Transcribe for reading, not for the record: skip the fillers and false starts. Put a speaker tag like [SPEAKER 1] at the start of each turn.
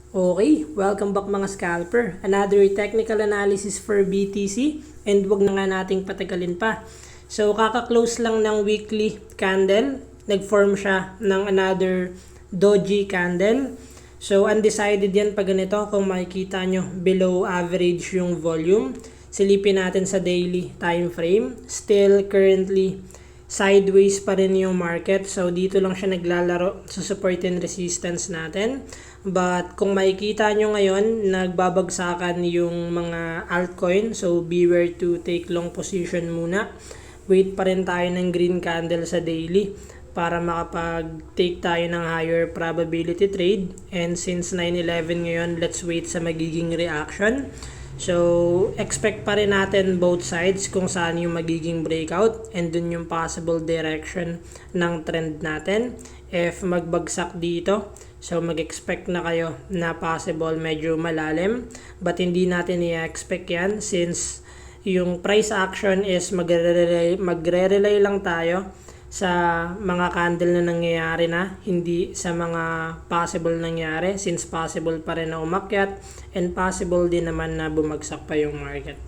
[SPEAKER 1] Okay, welcome back mga scalper. Another technical analysis for BTC and wag na nga nating patagalin pa. So kaka-close lang ng weekly candle, nag-form siya ng another doji candle. So undecided yan pag ganito kung makikita nyo below average yung volume. Silipin natin sa daily time frame. Still currently sideways pa rin yung market. So dito lang siya naglalaro sa support and resistance natin. But kung makikita nyo ngayon, nagbabagsakan yung mga altcoin. So beware to take long position muna. Wait pa rin tayo ng green candle sa daily para makapag-take tayo ng higher probability trade. And since 9/11 ngayon, let's wait sa magiging reaction. So, expect pa rin natin both sides kung saan yung magiging breakout and dun yung possible direction ng trend natin. If magbagsak dito, so mag-expect na kayo na possible medyo malalim. But hindi natin i-expect yan since yung price action is magre-relay lang tayo sa mga candle na nangyayari na, hindi sa mga possible nangyari since possible pa rin na umakyat and possible din naman na bumagsak pa yung market.